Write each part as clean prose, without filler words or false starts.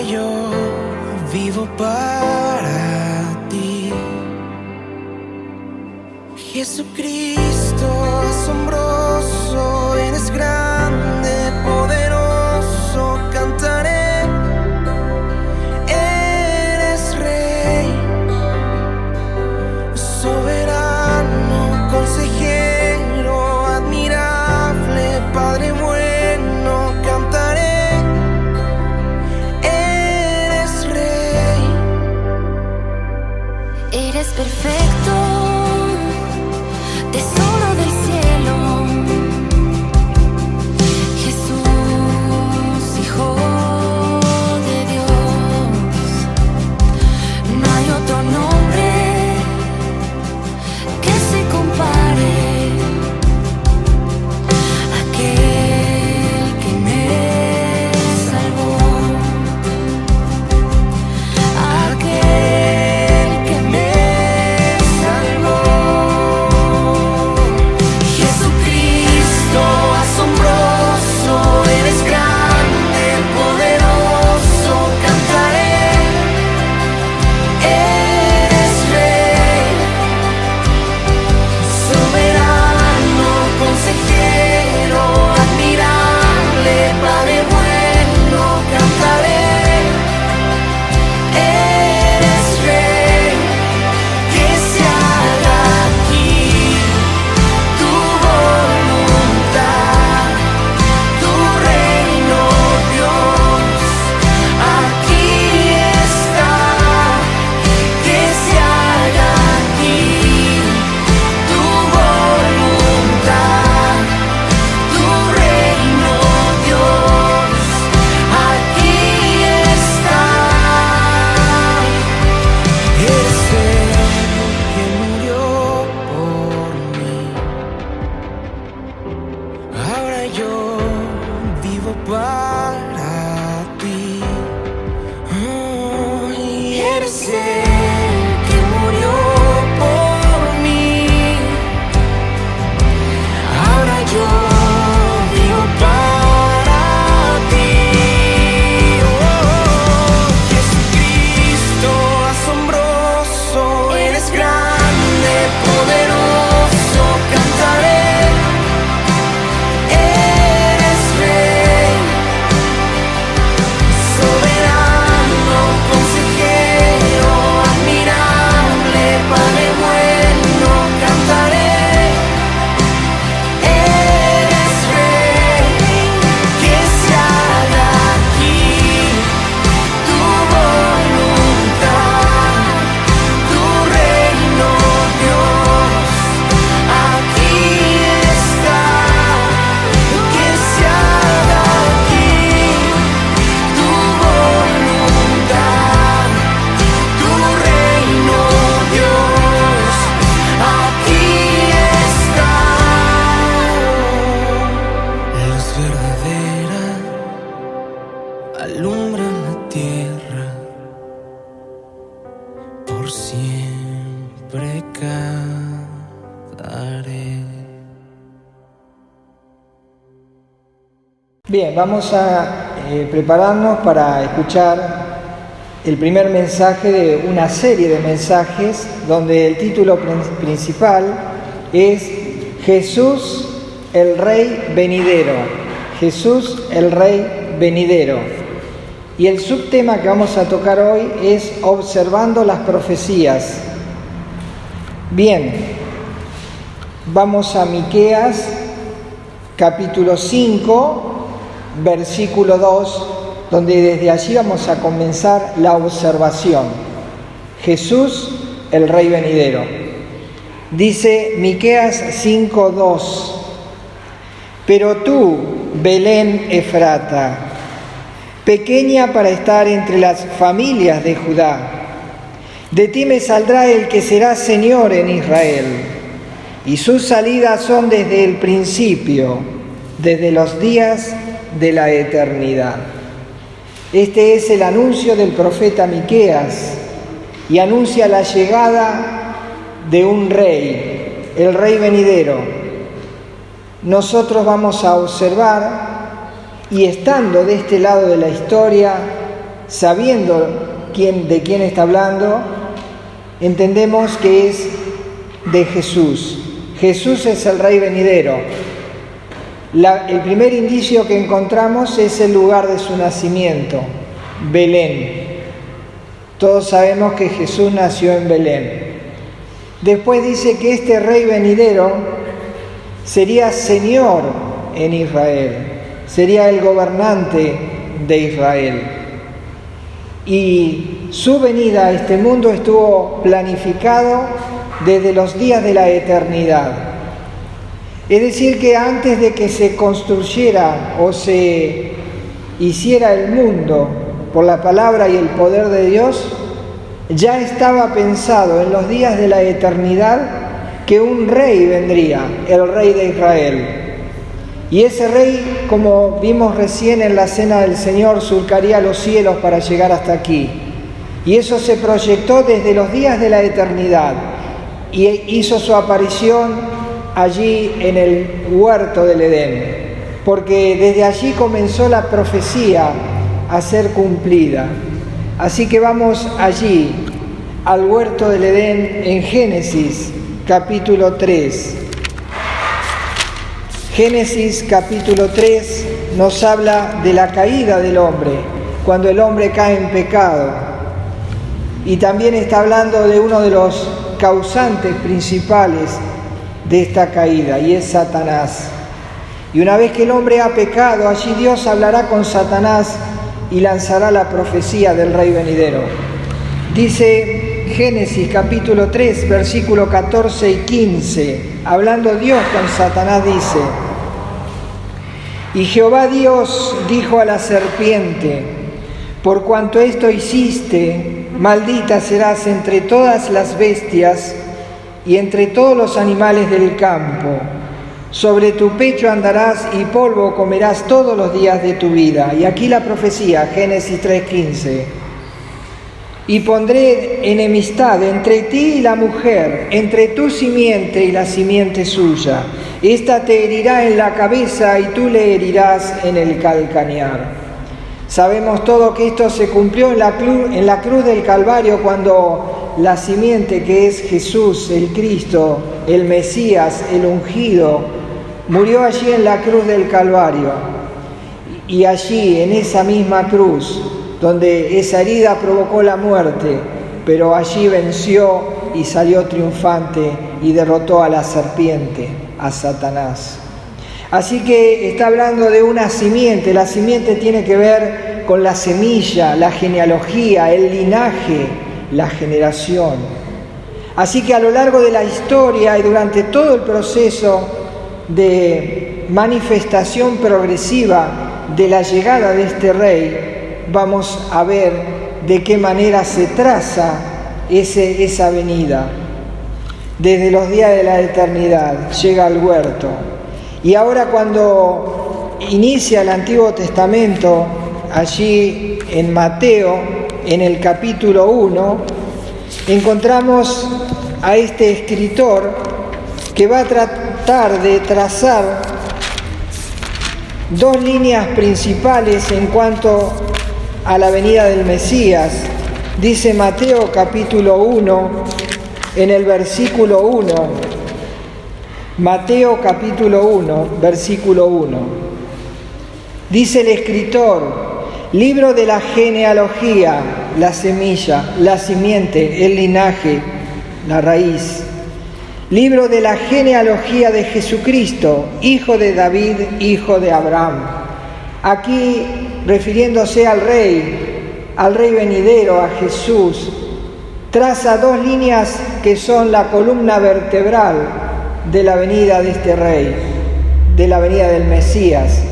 yo vivo para ti. Jesucristo asombroso, eres grande, poderoso, cantaré. Eres Rey, soberano, consejero, admirable, Padre bueno, cantaré. Eres Rey. Eres perfecto, tesoro del cielo. Jesús, Hijo de Dios. No hay otro nombre que se compare. Aquel que me salvó. Aquel que me salvó. Jesucristo asombroso, eres grande, poderoso, cantaré. Eres Rey, soberano, consejero, admirable, Padre bueno, cantaré. Eres Rey, que se haga aquí tu voluntad, tu reino, Dios, aquí está. Que se haga aquí tu voluntad, tu reino, Dios, aquí está. Eres el que murió por mí. Ahora yo vivo para ti. Y eres el que murió por mí. Ahora yo vivo para ti. Jesucristo asombroso, eres grande, poderoso, cantaré. Eres Rey, soberano, consejero, admirable, Padre bueno, cantaré. Eres Rey, que se haga aquí tu voluntad, tu reino, Dios, aquí está. Que se haga aquí tu voluntad, tu reino, Dios, aquí está. Luz verdadera alumbra la tierra, por siempre cantaré. Bien, vamos a prepararnos para escuchar el primer mensaje de una serie de mensajes donde el título principal es Jesús el Rey venidero. Jesús el Rey venidero. Y el subtema que vamos a tocar hoy es observando las profecías. Bien, vamos a Miqueas capítulo 5, versículo 2, donde desde allí vamos a comenzar la observación. Jesús, el Rey venidero. Dice Miqueas 5:2: Pero tú, Belén Efrata, pequeña para estar entre las familias de Judá, de ti me saldrá el que será Señor en Israel, y sus salidas son desde el principio, desde los días de la eternidad. Este es el anuncio del profeta Miqueas, y anuncia la llegada de un rey, el Rey venidero. Nosotros vamos a observar, y estando de este lado de la historia, sabiendo de quién está hablando, entendemos que es de Jesús. Jesús es el Rey venidero. El primer indicio que encontramos es el lugar de su nacimiento, Belén. Todos sabemos que Jesús nació en Belén. Después dice que este Rey venidero sería Señor en Israel, sería el gobernante de Israel. Y su venida a este mundo estuvo planificado desde los días de la eternidad. Es decir, que antes de que se construyera o se hiciera el mundo por la palabra y el poder de Dios, ya estaba pensado en los días de la eternidad que un rey vendría, el Rey de Israel. Y ese rey, como vimos recién en la Cena del Señor, surcaría los cielos para llegar hasta aquí. Y eso se proyectó desde los días de la eternidad y hizo su aparición allí en el huerto del Edén, porque desde allí comenzó la profecía a ser cumplida. Así que vamos allí, al huerto del Edén, en Génesis capítulo 3. Génesis capítulo 3 nos habla de la caída del hombre, cuando el hombre cae en pecado. Y también está hablando de uno de los causantes principales de esta caída, y es Satanás. Y una vez que el hombre ha pecado, allí Dios hablará con Satanás y lanzará la profecía del Rey venidero. Dice Génesis capítulo 3, versículo 14 y 15, hablando Dios con Satanás, dice: Y Jehová Dios dijo a la serpiente: Por cuanto esto hiciste, maldita serás entre todas las bestias y entre todos los animales del campo. Sobre tu pecho andarás y polvo comerás todos los días de tu vida. Y aquí la profecía, Génesis 3:15. Y pondré enemistad entre ti y la mujer, entre tu simiente y la simiente suya. Esta te herirá en la cabeza y tú le herirás en el calcañar. Sabemos todo que esto se cumplió en la cruz del Calvario, cuando la simiente, que es Jesús, el Cristo, el Mesías, el ungido, murió allí en la cruz del Calvario. Y allí, en esa misma cruz, donde esa herida provocó la muerte, pero allí venció y salió triunfante y derrotó a la serpiente, a Satanás. Así que está hablando de una simiente. La simiente tiene que ver con la semilla, la genealogía, el linaje, la generación. Así que a lo largo de la historia y durante todo el proceso de manifestación progresiva de la llegada de este rey, vamos a ver de qué manera se traza esa venida. Desde los días de la eternidad llega al huerto. Y ahora, cuando inicia el Antiguo Testamento, allí en Mateo, en el capítulo 1, encontramos a este escritor que va a tratar de trazar dos líneas principales en cuanto a la venida del Mesías. Dice Mateo capítulo 1, en el versículo 1, Mateo capítulo 1, versículo 1. Dice el escritor: libro de la genealogía, la semilla, la simiente, el linaje, la raíz. Libro de la genealogía de Jesucristo, hijo de David, hijo de Abraham. Aquí, refiriéndose al rey venidero, a Jesús, traza dos líneas que son la columna vertebral de la venida de este rey, de la venida del Mesías.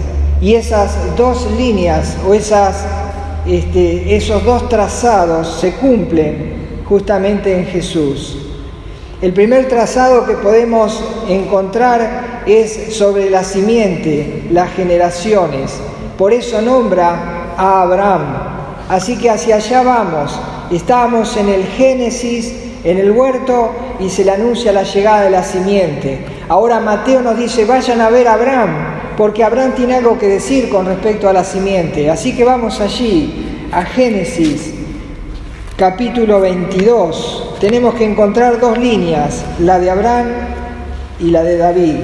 Y esas dos líneas o esos dos trazados se cumplen justamente en Jesús. El primer trazado que podemos encontrar es sobre la simiente, las generaciones. Por eso nombra a Abraham. Así que hacia allá vamos. Estábamos en el Génesis, en el huerto, y se le anuncia la llegada de la simiente. Ahora Mateo nos dice: vayan a ver a Abraham, porque Abraham tiene algo que decir con respecto a la simiente. Así que vamos allí, a Génesis, capítulo 22. Tenemos que encontrar dos líneas, la de Abraham y la de David.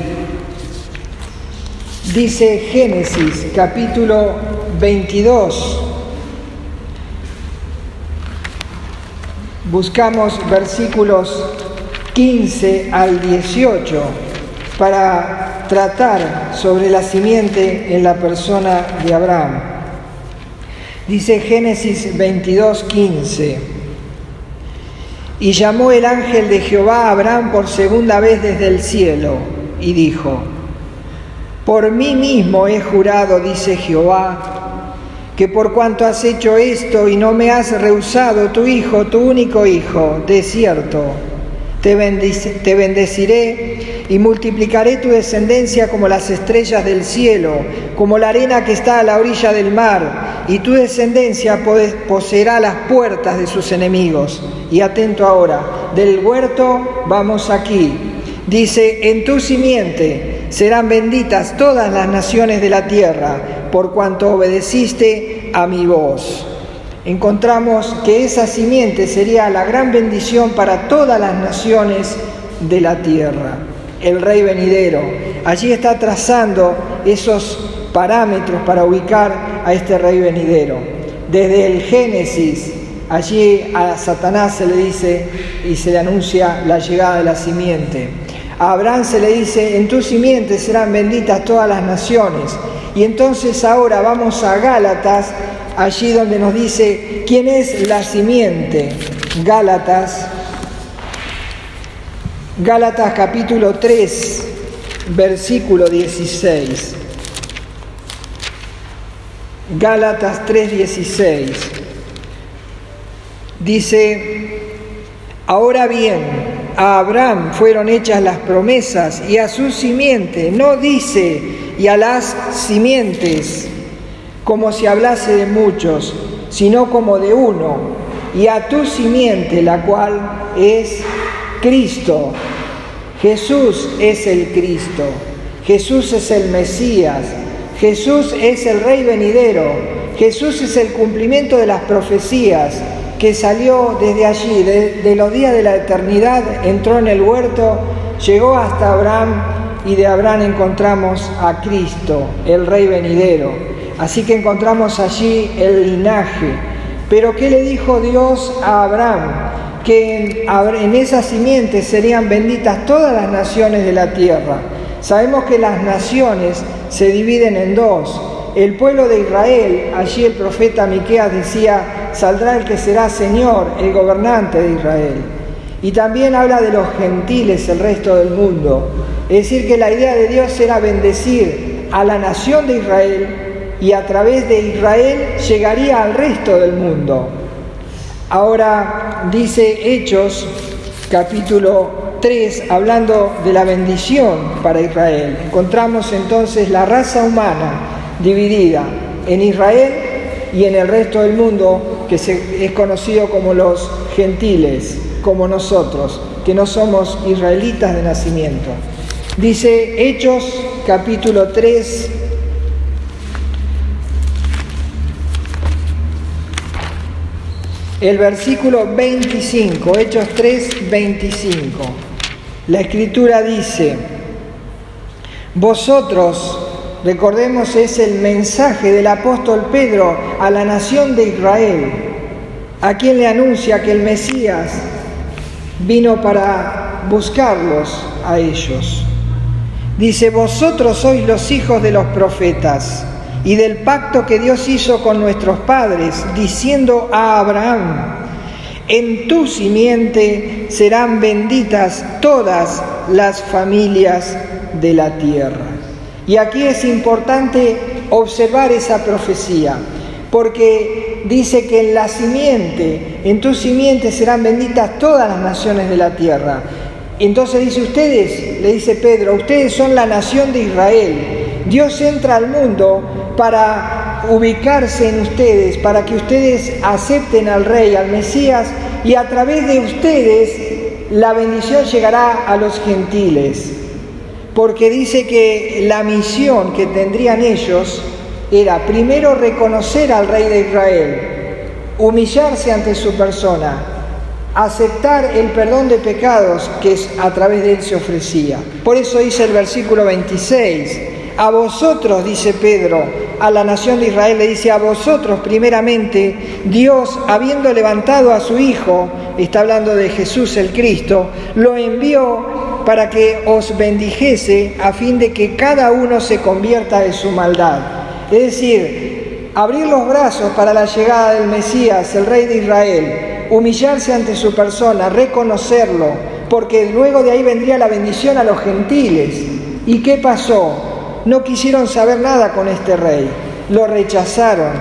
Dice Génesis, capítulo 22. Buscamos versículos 15 al 18 para tratar sobre la simiente en la persona de Abraham. Dice Génesis 22:15: y llamó el ángel de Jehová a Abraham por segunda vez desde el cielo, y dijo: por mí mismo he jurado, dice Jehová, que por cuanto has hecho esto y no me has rehusado tu hijo, tu único hijo, de cierto, te bendeciré y multiplicaré tu descendencia como las estrellas del cielo, como la arena que está a la orilla del mar, y tu descendencia poseerá las puertas de sus enemigos. Y atento ahora, del huerto vamos aquí. Dice: en tu simiente serán benditas todas las naciones de la tierra, por cuanto obedeciste a mi voz. Encontramos que esa simiente sería la gran bendición para todas las naciones de la tierra. El Rey venidero. Allí está trazando esos parámetros para ubicar a este Rey venidero. Desde el Génesis, allí a Satanás se le dice y se le anuncia la llegada de la simiente. A Abraham se le dice: en tu simiente serán benditas todas las naciones. Y entonces ahora vamos a Gálatas, allí donde nos dice quién es la simiente. Gálatas capítulo 3, versículo 16. Gálatas 3:16. Dice: ahora bien, a Abraham fueron hechas las promesas y a su simiente, no dice y a las simientes, como si hablase de muchos, sino como de uno, y a tu simiente, la cual es Cristo. Jesús es el Cristo, Jesús es el Mesías, Jesús es el Rey venidero, Jesús es el cumplimiento de las profecías que salió desde allí, de los días de la eternidad, entró en el huerto, llegó hasta Abraham, y de Abraham encontramos a Cristo, el Rey venidero. Así que encontramos allí el linaje. Pero ¿qué le dijo Dios a Abraham? Que en esa simiente serían benditas todas las naciones de la tierra. Sabemos que las naciones se dividen en dos. El pueblo de Israel, allí el profeta Miqueas decía: saldrá el que será Señor, el gobernante de Israel. Y también habla de los gentiles, el resto del mundo. Es decir, que la idea de Dios era bendecir a la nación de Israel, y a través de Israel llegaría al resto del mundo. Ahora dice Hechos, capítulo 3, hablando de la bendición para Israel. Encontramos entonces la raza humana dividida en Israel y en el resto del mundo, que es conocido como los gentiles, como nosotros, que no somos israelitas de nacimiento. Dice Hechos, capítulo 3, el versículo 25, Hechos 3, 25. La Escritura dice: vosotros, recordemos, es el mensaje del apóstol Pedro a la nación de Israel, a quien le anuncia que el Mesías vino para buscarlos a ellos. Dice: vosotros sois los hijos de los profetas y del pacto que Dios hizo con nuestros padres, diciendo a Abraham: en tu simiente serán benditas todas las familias de la tierra. Y aquí es importante observar esa profecía, porque dice que en la simiente, en tu simiente serán benditas todas las naciones de la tierra. Entonces dice: ustedes, le dice Pedro, ustedes son la nación de Israel. Dios entra al mundo para ubicarse en ustedes, para que ustedes acepten al Rey, al Mesías, y a través de ustedes la bendición llegará a los gentiles. Porque dice que la misión que tendrían ellos era primero reconocer al Rey de Israel, humillarse ante su persona, aceptar el perdón de pecados que a través de él se ofrecía. Por eso dice el versículo 26, a vosotros, dice Pedro, a la nación de Israel le dice, a vosotros primeramente, Dios, habiendo levantado a su Hijo, está hablando de Jesús el Cristo, lo envió para que os bendijese a fin de que cada uno se convierta de su maldad. Es decir, abrir los brazos para la llegada del Mesías, el Rey de Israel, humillarse ante su persona, reconocerlo, porque luego de ahí vendría la bendición a los gentiles. ¿Y qué pasó? No quisieron saber nada con este rey, lo rechazaron.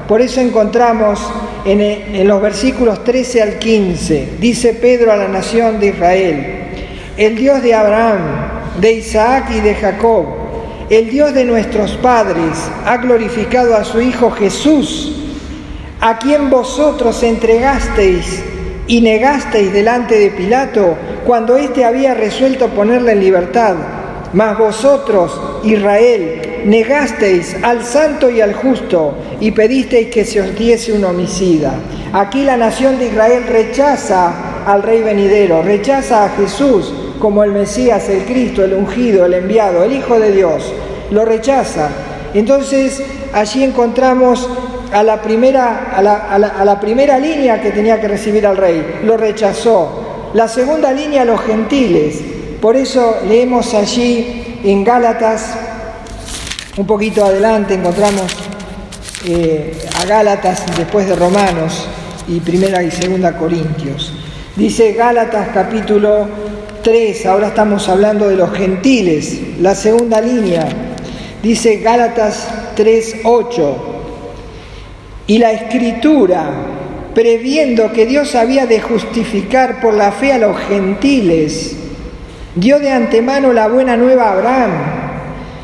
Por eso encontramos en los versículos 13 al 15, dice Pedro a la nación de Israel, el Dios de Abraham, de Isaac y de Jacob, el Dios de nuestros padres, ha glorificado a su Hijo Jesús, a quien vosotros entregasteis y negasteis delante de Pilato, cuando éste había resuelto ponerle en libertad. Mas vosotros, Israel, negasteis al santo y al justo y pedisteis que se os diese un homicida. Aquí la nación de Israel rechaza al Rey venidero, rechaza a Jesús como el Mesías, el Cristo, el ungido, el enviado, el Hijo de Dios. Lo rechaza. Entonces allí encontramos a la primera línea que tenía que recibir al Rey. Lo rechazó. La segunda línea, los gentiles. Por eso leemos allí en Gálatas, un poquito adelante encontramos a Gálatas después de Romanos y Primera y Segunda Corintios. Dice Gálatas capítulo 3, ahora estamos hablando de los gentiles, la segunda línea. Dice Gálatas 3:8, y la Escritura, previendo que Dios había de justificar por la fe a los gentiles, dio de antemano la buena nueva a Abraham.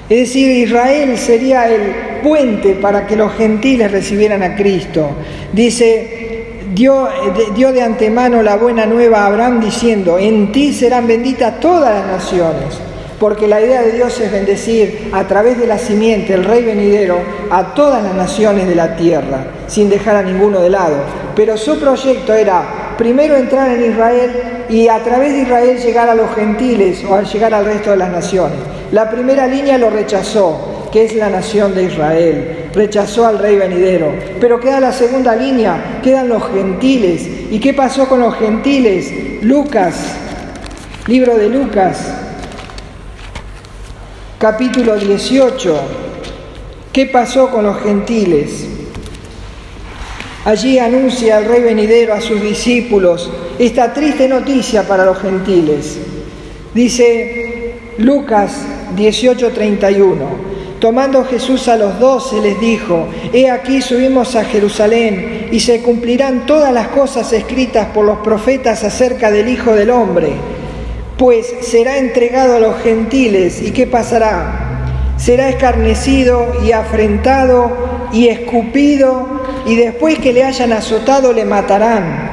Es decir, Israel sería el puente para que los gentiles recibieran a Cristo. Dice, dio de antemano la buena nueva a Abraham diciendo, en ti serán benditas todas las naciones. Porque la idea de Dios es bendecir a través de la simiente, el Rey venidero, a todas las naciones de la tierra, sin dejar a ninguno de lado. Pero su proyecto era primero entrar en Israel y a través de Israel llegar a los gentiles o al llegar al resto de las naciones. La primera línea lo rechazó, que es la nación de Israel. Rechazó al Rey venidero. Pero queda la segunda línea, quedan los gentiles. ¿Y qué pasó con los gentiles? Lucas, libro de Lucas, capítulo 18. ¿Qué pasó con los gentiles? Allí anuncia el Rey venidero a sus discípulos esta triste noticia para los gentiles. Dice Lucas 18:31, tomando Jesús a los 12 les dijo, he aquí subimos a Jerusalén y se cumplirán todas las cosas escritas por los profetas acerca del Hijo del Hombre. Pues será entregado a los gentiles, ¿y qué pasará? Será escarnecido y afrentado y escupido, y después que le hayan azotado le matarán,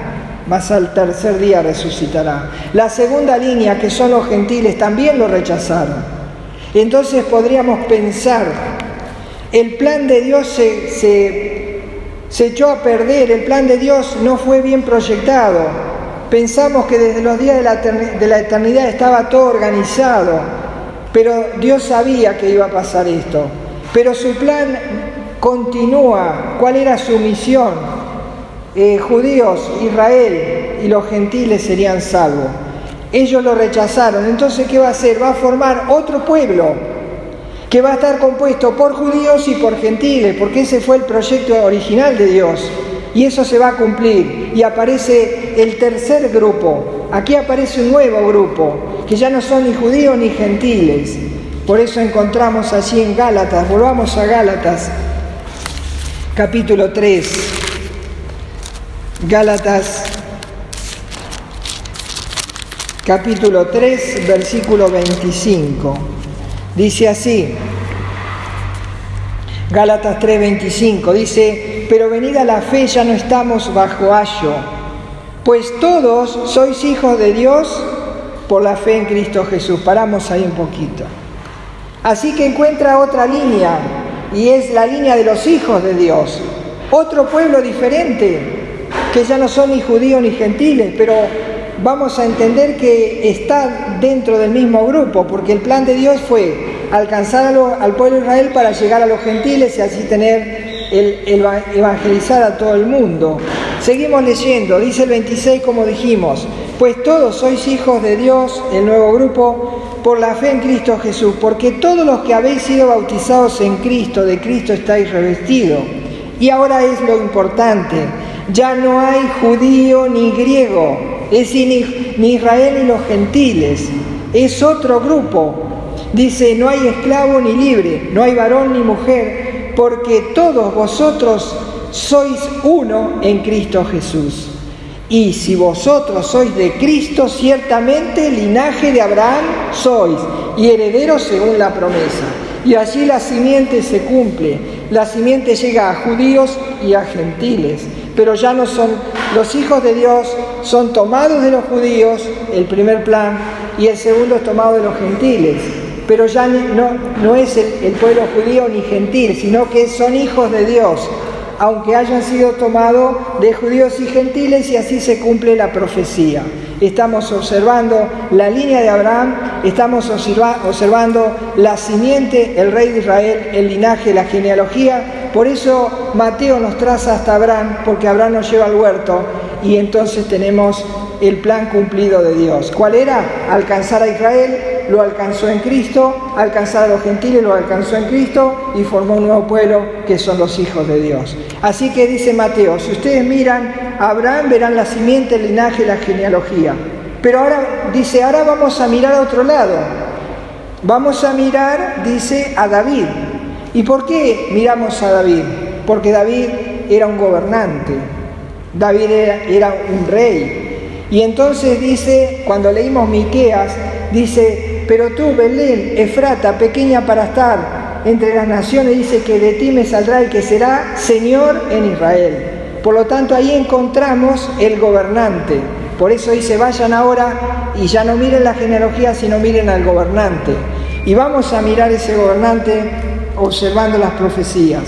mas al tercer día resucitará. La segunda línea, que son los gentiles, también lo rechazaron. Entonces podríamos pensar, el plan de Dios se echó a perder, el plan de Dios no fue bien proyectado. Pensamos que desde los días de la eternidad estaba todo organizado, pero Dios sabía que iba a pasar esto. Pero su plan continúa. ¿Cuál era su misión? Judíos, Israel y los gentiles serían salvos. Ellos lo rechazaron. Entonces, ¿qué va a hacer? Va a formar otro pueblo que va a estar compuesto por judíos y por gentiles, porque ese fue el proyecto original de Dios. Y eso se va a cumplir. Y aparece el tercer grupo. Aquí aparece un nuevo grupo, que ya no son ni judíos ni gentiles. Por eso encontramos allí en Gálatas, volvamos a Gálatas, capítulo 3. Gálatas, capítulo 3, versículo 25. Dice así, Gálatas 3:25, dice, pero venida la fe ya no estamos bajo ayo, pues todos sois hijos de Dios por la fe en Cristo Jesús. Paramos ahí un poquito. Así que encuentra otra línea, y es la línea de los hijos de Dios. Otro pueblo diferente, que ya no son ni judíos ni gentiles, pero vamos a entender que está dentro del mismo grupo, porque el plan de Dios fue alcanzar al pueblo de Israel para llegar a los gentiles y así evangelizar a todo el mundo. Seguimos leyendo, dice el 26 como dijimos, pues todos sois hijos de Dios, el nuevo grupo, por la fe en Cristo Jesús, porque todos los que habéis sido bautizados en Cristo, de Cristo estáis revestidos. Y ahora es lo importante, ya no hay judío ni griego, es decir, ni Israel ni los gentiles, es otro grupo. Dice, no hay esclavo ni libre, no hay varón ni mujer, porque todos vosotros sois uno en Cristo Jesús. Y si vosotros sois de Cristo, ciertamente linaje de Abraham sois, y herederos según la promesa. Y allí la simiente se cumple, la simiente llega a judíos y a gentiles, pero ya no son, los hijos de Dios son tomados de los judíos, el primer plan, y el segundo es tomado de los gentiles. Pero ya no es el pueblo judío ni gentil, sino que son hijos de Dios, aunque hayan sido tomados de judíos y gentiles, y así se cumple la profecía. Estamos observando la línea de Abraham, estamos observando la simiente, el rey de Israel, el linaje, la genealogía. Por eso Mateo nos traza hasta Abraham, porque Abraham nos lleva al huerto, y entonces tenemos el plan cumplido de Dios. ¿Cuál era? Alcanzar a Israel, lo alcanzó en Cristo, alcanzar a los gentiles, lo alcanzó en Cristo, y formó un nuevo pueblo que son los hijos de Dios. Así que dice Mateo, si ustedes miran a Abraham, verán la simiente, el linaje, la genealogía. Pero ahora, dice, ahora vamos a mirar a otro lado. Vamos a mirar, dice, a David. ¿Y por qué miramos a David? Porque David era un gobernante, David era un rey. Y entonces dice, cuando leímos Miqueas, dice, pero tú, Belén, Efrata, pequeña para estar entre las naciones, dice que de ti me saldrá el que será Señor en Israel. Por lo tanto, ahí encontramos el gobernante. Por eso dice, vayan ahora y ya no miren la genealogía, sino miren al gobernante. Y vamos a mirar ese gobernante observando las profecías.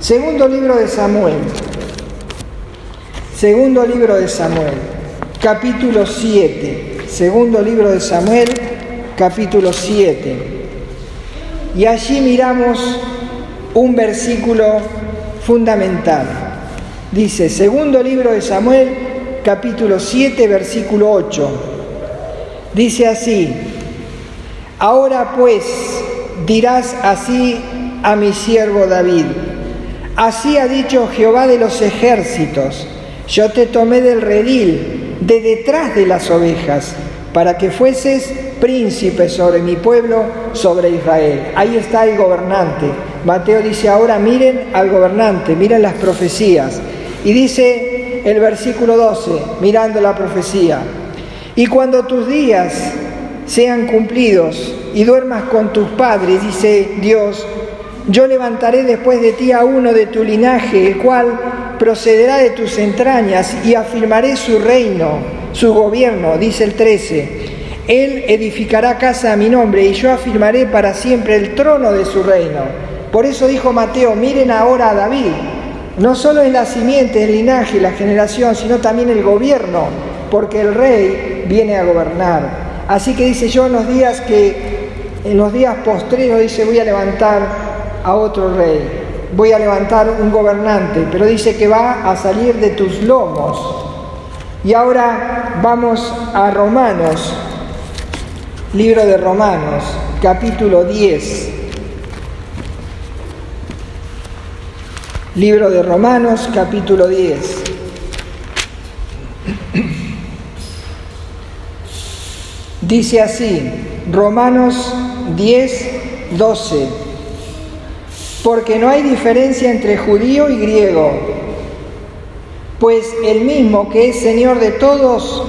Segundo libro de Samuel. Segundo libro de Samuel, capítulo 7. Segundo libro de Samuel, capítulo 7. Y allí miramos un versículo fundamental. Dice, segundo libro de Samuel, capítulo 7, versículo 8. Dice así, ahora pues dirás así a mi siervo David, así ha dicho Jehová de los ejércitos, yo te tomé del redil, de detrás de las ovejas, para que fueses príncipe sobre mi pueblo, sobre Israel. Ahí está el gobernante. Mateo dice, ahora miren al gobernante, miren las profecías. Y dice el versículo 12, mirando la profecía, y cuando tus días sean cumplidos y duermas con tus padres, dice Dios, yo levantaré después de ti a uno de tu linaje, el cual procederá de tus entrañas, y afirmaré su reino, su gobierno, dice el 13. Él edificará casa a mi nombre, y yo afirmaré para siempre el trono de su reino. Por eso dijo Mateo, miren ahora a David. No solo es la simiente, el linaje, la generación, sino también el gobierno, porque el rey viene a gobernar. Así que dice, yo en los días postreros, dice, voy a levantar a otro rey, voy a levantar un gobernante, pero dice que va a salir de tus lomos. Y ahora vamos a Romanos, libro de Romanos, capítulo 10. Libro de Romanos, capítulo 10. Dice así, Romanos 10, 12. Porque no hay diferencia entre judío y griego, pues el mismo que es Señor de todos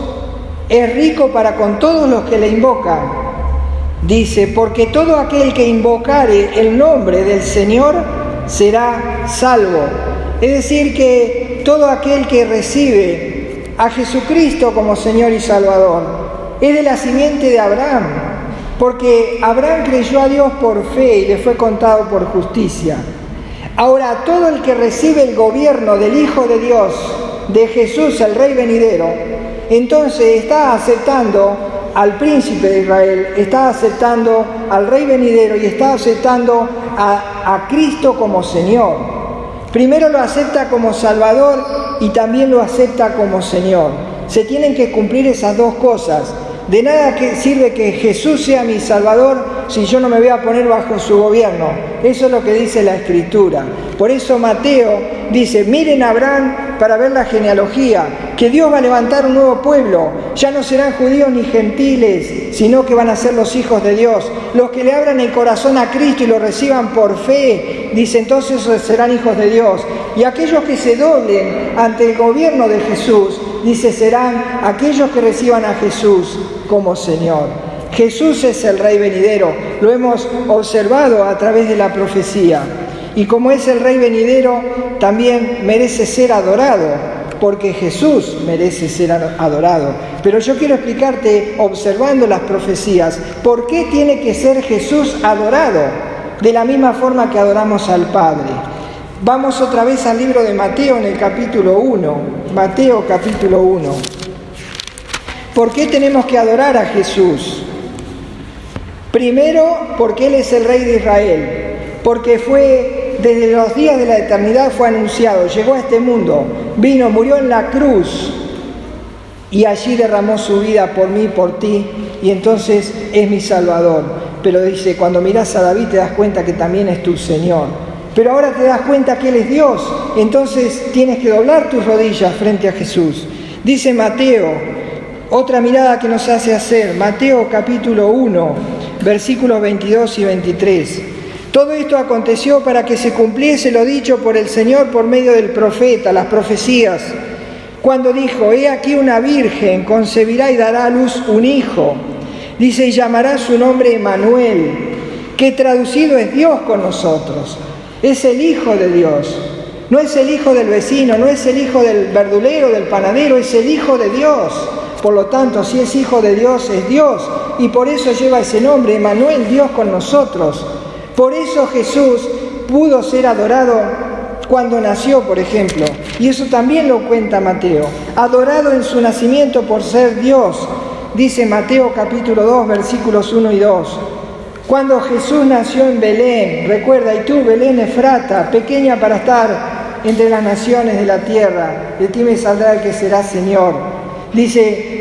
es rico para con todos los que le invocan. Dice, porque todo aquel que invocare el nombre del Señor será salvo. Es decir, que todo aquel que recibe a Jesucristo como Señor y Salvador es de la simiente de Abraham, porque Abraham creyó a Dios por fe y le fue contado por justicia. Ahora, todo el que recibe el gobierno del Hijo de Dios de Jesús, el Rey venidero, entonces está aceptando al príncipe de Israel, está aceptando al Rey venidero y está aceptando a Cristo como Señor. Primero lo acepta como Salvador y también lo acepta como Señor. Se tienen que cumplir esas dos cosas. De nada sirve que Jesús sea mi Salvador si yo no me voy a poner bajo su gobierno. Eso es lo que dice la Escritura. Por eso Mateo dice, miren a Abraham para ver la genealogía, que Dios va a levantar un nuevo pueblo. Ya no serán judíos ni gentiles, sino que van a ser los hijos de Dios. Los que le abran el corazón a Cristo y lo reciban por fe, dice, entonces serán hijos de Dios. Y aquellos que se doblen ante el gobierno de Jesús, dice, serán aquellos que reciban a Jesús como Señor. Jesús es el Rey venidero, lo hemos observado a través de la profecía. Y como es el Rey venidero, también merece ser adorado, porque Jesús merece ser adorado. Pero yo quiero explicarte, observando las profecías, por qué tiene que ser Jesús adorado, de la misma forma que adoramos al Padre. Vamos otra vez al libro de Mateo en el capítulo 1. Mateo capítulo 1. ¿Por qué tenemos que adorar a Jesús? Primero, porque Él es el Rey de Israel. Porque desde los días de la eternidad fue anunciado, llegó a este mundo, vino, murió en la cruz y allí derramó su vida por mí, por ti, y entonces es mi Salvador. Pero dice, cuando mirás a David te das cuenta que también es tu Señor. Pero ahora te das cuenta que Él es Dios, entonces tienes que doblar tus rodillas frente a Jesús. Dice Mateo, otra mirada que nos hace hacer, Mateo capítulo 1, versículos 22 y 23. Todo esto aconteció para que se cumpliese lo dicho por el Señor por medio del profeta, las profecías, cuando dijo, he aquí una virgen concebirá y dará a luz un hijo. Dice, y llamará su nombre Emmanuel, que traducido es Dios con nosotros. Es el Hijo de Dios. No es el hijo del vecino, no es el hijo del verdulero, del panadero, es el Hijo de Dios. Por lo tanto, si es Hijo de Dios, es Dios. Y por eso lleva ese nombre, Emmanuel, Dios con nosotros. Por eso Jesús pudo ser adorado cuando nació, por ejemplo. Y eso también lo cuenta Mateo. Adorado en su nacimiento por ser Dios. Dice Mateo capítulo 2, versículos 1 y 2. Cuando Jesús nació en Belén, recuerda, y tú, Belén Efrata, pequeña para estar entre las naciones de la tierra, de ti me saldrá el que será Señor. Dice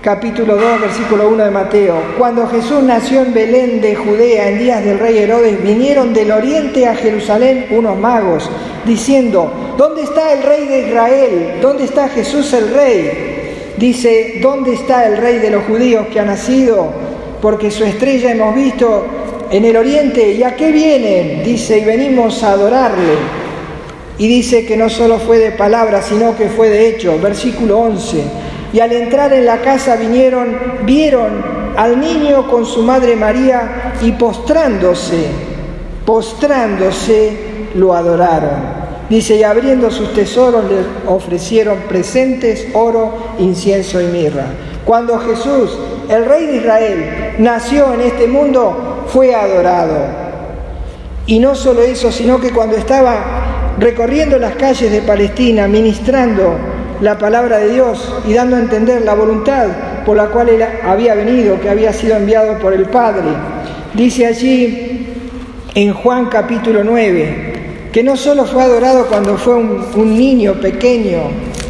capítulo 2, versículo 1 de Mateo, cuando Jesús nació en Belén de Judea en días del rey Herodes, vinieron del oriente a Jerusalén unos magos, diciendo, ¿dónde está el rey de Israel? ¿Dónde está Jesús el rey? Dice, ¿dónde está el rey de los judíos que ha nacido? Porque su estrella hemos visto en el oriente. ¿Y a qué vienen? Dice, y venimos a adorarle. Y dice que no solo fue de palabra, sino que fue de hecho. Versículo 11. Y al entrar en la casa vieron al niño con su madre María y postrándose, lo adoraron. Dice, y abriendo sus tesoros le ofrecieron presentes, oro, incienso y mirra. Cuando Jesús, el Rey de Israel, nació en este mundo, fue adorado. Y no solo eso, sino que cuando estaba recorriendo las calles de Palestina, ministrando la palabra de Dios y dando a entender la voluntad por la cual Él había venido, que había sido enviado por el Padre, dice allí en Juan capítulo 9, que no solo fue adorado cuando fue un niño pequeño,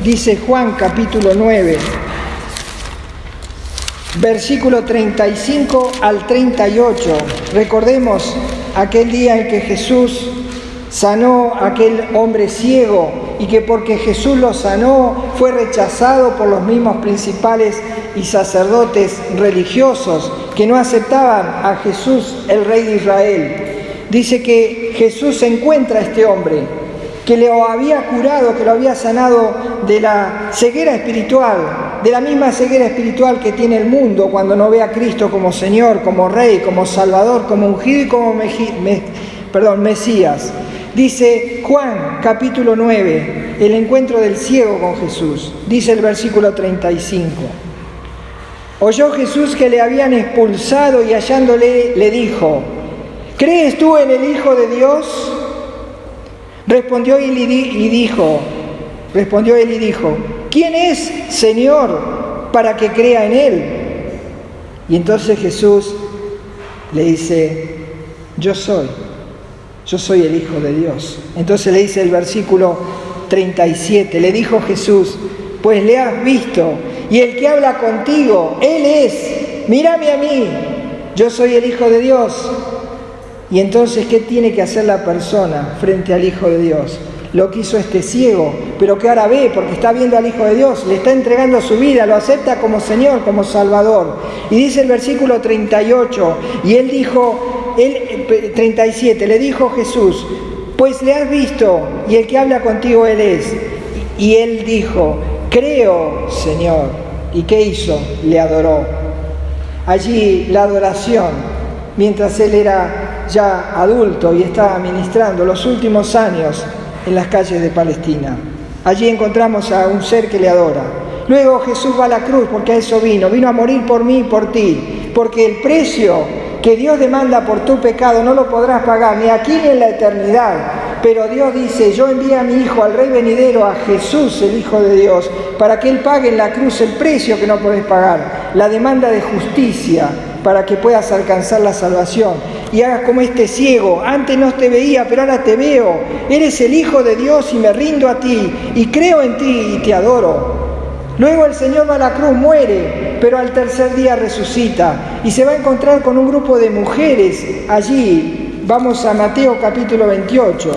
dice Juan capítulo 9, versículo 35 al 38. Recordemos aquel día en que Jesús sanó a aquel hombre ciego y que porque Jesús lo sanó fue rechazado por los mismos principales y sacerdotes religiosos que no aceptaban a Jesús, el Rey de Israel. Dice que Jesús encuentra a este hombre que lo había curado, que lo había sanado de la ceguera espiritual, de la misma ceguera espiritual que tiene el mundo cuando no ve a Cristo como Señor, como Rey, como Salvador, como ungido y como Mesías. Dice Juan capítulo 9, el encuentro del ciego con Jesús. Dice el versículo 35. Oyó Jesús que le habían expulsado y hallándole le dijo, ¿crees tú en el Hijo de Dios? Respondió y dijo, Respondió él y dijo: ¿quién es, Señor, para que crea en él? Y entonces Jesús le dice: yo soy el Hijo de Dios. Entonces le dice el versículo 37, le dijo Jesús: pues le has visto, y el que habla contigo, él es. Mírame a mí, yo soy el Hijo de Dios. Y entonces, ¿qué tiene que hacer la persona frente al Hijo de Dios? Lo que hizo este ciego, pero que ahora ve porque está viendo al Hijo de Dios, le está entregando su vida, lo acepta como Señor, como Salvador. Y dice el versículo 38, y él dijo, 37, le dijo Jesús: pues le has visto, y el que habla contigo él es. Y él dijo: creo, Señor. ¿Y qué hizo? Le adoró. Allí la adoración, mientras él era ya adulto y estaba ministrando los últimos años en las calles de Palestina. Allí encontramos a un ser que le adora. Luego Jesús va a la cruz, porque a eso vino a morir por mí y por ti, porque el precio que Dios demanda por tu pecado no lo podrás pagar, ni aquí ni en la eternidad. Pero Dios dice: yo envié a mi Hijo, al Rey venidero, a Jesús, el Hijo de Dios, para que Él pague en la cruz el precio que no podés pagar, la demanda de justicia, para que puedas alcanzar la salvación. Y hagas como este ciego: antes no te veía, pero ahora te veo. Eres el Hijo de Dios y me rindo a ti, y creo en ti y te adoro. Luego el Señor va a la cruz, muere, pero al tercer día resucita y se va a encontrar con un grupo de mujeres allí. Vamos a Mateo capítulo 28.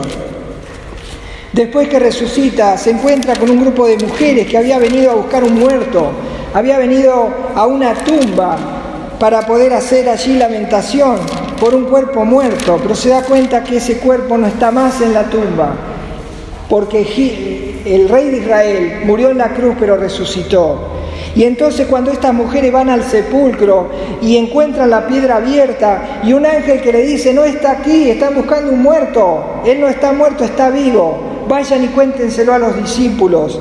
Después que resucita, se encuentra con un grupo de mujeres que había venido a buscar un muerto, había venido a una tumba para poder hacer allí lamentación por un cuerpo muerto, pero se da cuenta que ese cuerpo no está más en la tumba, porque el Rey de Israel murió en la cruz, pero resucitó. Y entonces, cuando estas mujeres van al sepulcro y encuentran la piedra abierta y un ángel que le dice: no está aquí, están buscando un muerto, él no está muerto, está vivo, vayan y cuéntenselo a los discípulos.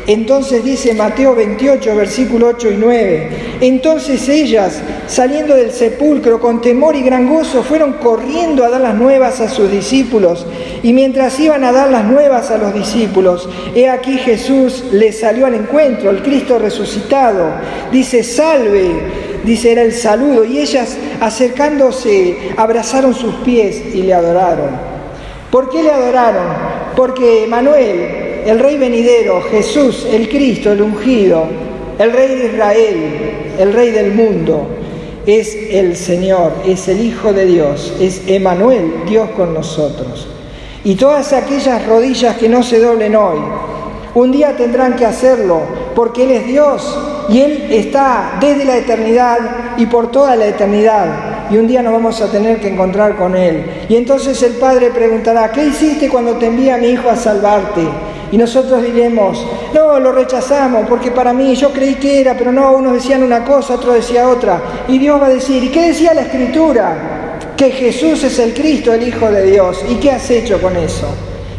Entonces dice Mateo 28, versículo 8 y 9: entonces ellas, saliendo del sepulcro con temor y gran gozo, fueron corriendo a dar las nuevas a sus discípulos. Y mientras iban a dar las nuevas a los discípulos, he aquí Jesús les salió al encuentro, el Cristo resucitado. Dice: salve, dice, era el saludo. Y ellas, acercándose, abrazaron sus pies y le adoraron. ¿Por qué le adoraron? Porque Emmanuel, el Rey venidero, Jesús, el Cristo, el ungido, el Rey de Israel, el Rey del mundo, es el Señor, es el Hijo de Dios, es Emmanuel, Dios con nosotros. Y todas aquellas rodillas que no se doblen hoy, un día tendrán que hacerlo, porque Él es Dios y Él está desde la eternidad y por toda la eternidad. Y un día nos vamos a tener que encontrar con Él. Y entonces el Padre preguntará: ¿qué hiciste cuando te envié a mi Hijo a salvarte? Y nosotros diremos: no, lo rechazamos, porque para mí, yo creí que era, pero no, unos decían una cosa, otros decían otra. Y Dios va a decir: ¿y qué decía la Escritura? Que Jesús es el Cristo, el Hijo de Dios. ¿Y qué has hecho con eso?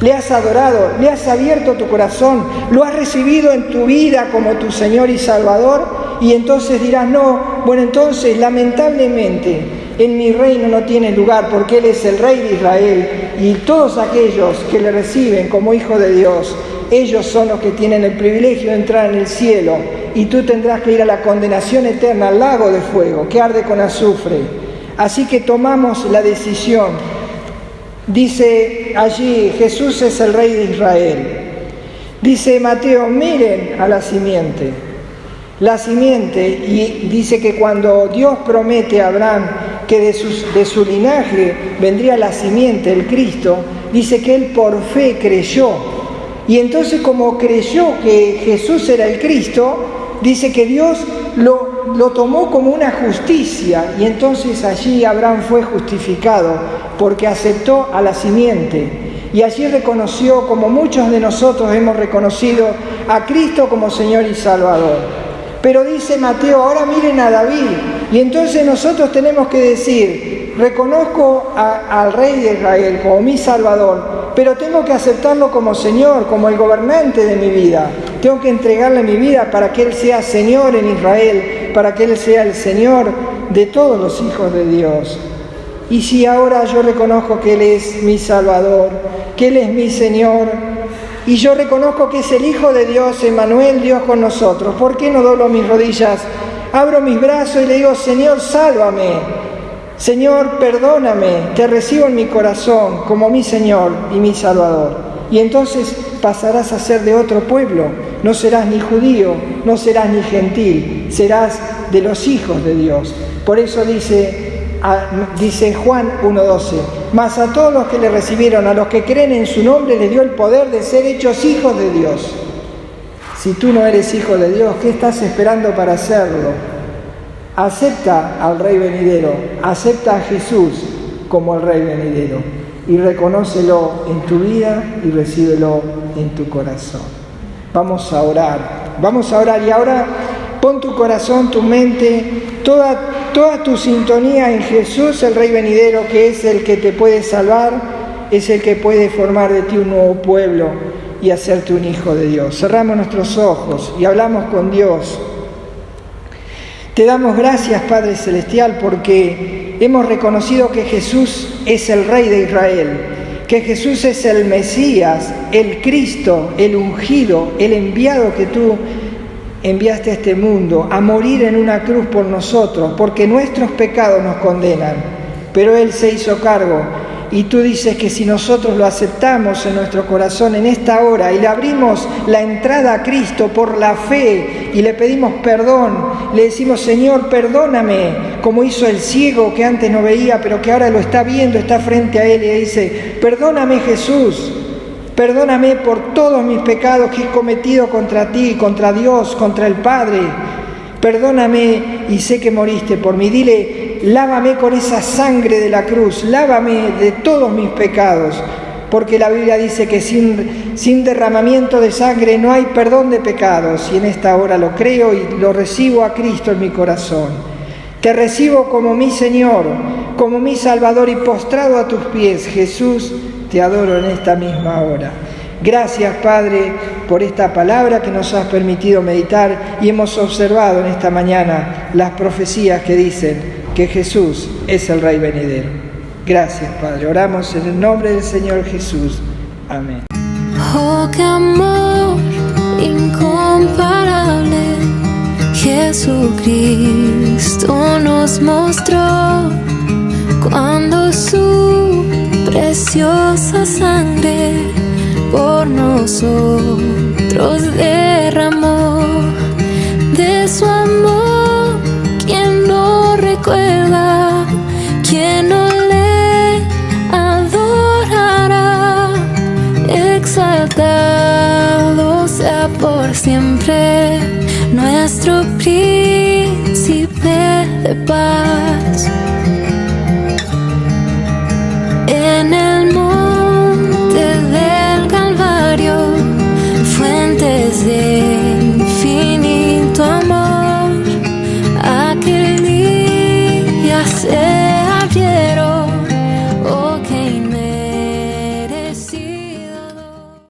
¿Le has adorado? ¿Le has abierto tu corazón? ¿Lo has recibido en tu vida como tu Señor y Salvador? Y entonces dirás: no, bueno, entonces lamentablemente en mi reino no tiene lugar, porque Él es el Rey de Israel, y todos aquellos que le reciben como Hijo de Dios, ellos son los que tienen el privilegio de entrar en el cielo, y tú tendrás que ir a la condenación eterna, al lago de fuego, que arde con azufre. Así que tomamos la decisión. Dice allí: Jesús es el Rey de Israel. Dice Mateo: miren a la simiente. La simiente, y dice que cuando Dios promete a Abraham que de su linaje vendría la simiente, el Cristo, dice que él por fe creyó. Y entonces, como creyó que Jesús era el Cristo, dice que Dios lo tomó como una justicia, y entonces allí Abraham fue justificado porque aceptó a la simiente, y allí reconoció, como muchos de nosotros hemos reconocido a Cristo como Señor y Salvador. Pero dice Mateo: ahora miren a David, y entonces nosotros tenemos que decir: reconozco al Rey de Israel como mi Salvador, pero tengo que aceptarlo como Señor, como el gobernante de mi vida. Tengo que entregarle mi vida para que Él sea Señor en Israel, para que Él sea el Señor de todos los hijos de Dios. Y si ahora yo reconozco que Él es mi Salvador, que Él es mi Señor, y yo reconozco que es el Hijo de Dios, Emmanuel, Dios con nosotros. ¿Por qué no doblo mis rodillas? Abro mis brazos y le digo: Señor, sálvame. Señor, perdóname. Te recibo en mi corazón como mi Señor y mi Salvador. Y entonces pasarás a ser de otro pueblo. No serás ni judío, no serás ni gentil. Serás de los hijos de Dios. Por eso dice Juan 1:12: mas a todos los que le recibieron, a los que creen en su nombre, les dio el poder de ser hechos hijos de Dios. Si tú no eres hijo de Dios, ¿qué estás esperando para hacerlo? Acepta al Rey venidero, acepta a Jesús como el Rey venidero y reconócelo en tu vida y recíbelo en tu corazón. Vamos a orar y ahora pon tu corazón, tu mente, toda tu sintonía en Jesús, el Rey venidero, que es el que te puede salvar, es el que puede formar de ti un nuevo pueblo y hacerte un hijo de Dios. Cerramos nuestros ojos y hablamos con Dios. Te damos gracias, Padre Celestial, porque hemos reconocido que Jesús es el Rey de Israel, que Jesús es el Mesías, el Cristo, el ungido, el enviado que tú enviaste a este mundo a morir en una cruz por nosotros, porque nuestros pecados nos condenan, pero Él se hizo cargo. Y tú dices que si nosotros lo aceptamos en nuestro corazón en esta hora y le abrimos la entrada a Cristo por la fe y le pedimos perdón, le decimos: Señor, perdóname, como hizo el ciego que antes no veía, pero que ahora lo está viendo, está frente a Él y le dice: perdóname, Jesús, perdóname por todos mis pecados que he cometido contra ti, contra Dios, contra el Padre. Perdóname y sé que moriste por mí. Dile: lávame con esa sangre de la cruz, lávame de todos mis pecados, porque la Biblia dice que sin derramamiento de sangre no hay perdón de pecados, y en esta hora lo creo y lo recibo a Cristo en mi corazón. Te recibo como mi Señor, como mi Salvador, y postrado a tus pies, Jesús, te adoro en esta misma hora. Gracias, Padre, por esta palabra que nos has permitido meditar y hemos observado en esta mañana las profecías que dicen que Jesús es el Rey venidero. Gracias, Padre. Oramos en el nombre del Señor Jesús. Amén. Oh, qué amor incomparable, Jesucristo nos mostró cuando su preciosa sangre por nosotros derramó. De su amor, ¿quién no recuerda? ¿Quién no le adorará? Exaltado sea por siempre nuestro príncipe de paz.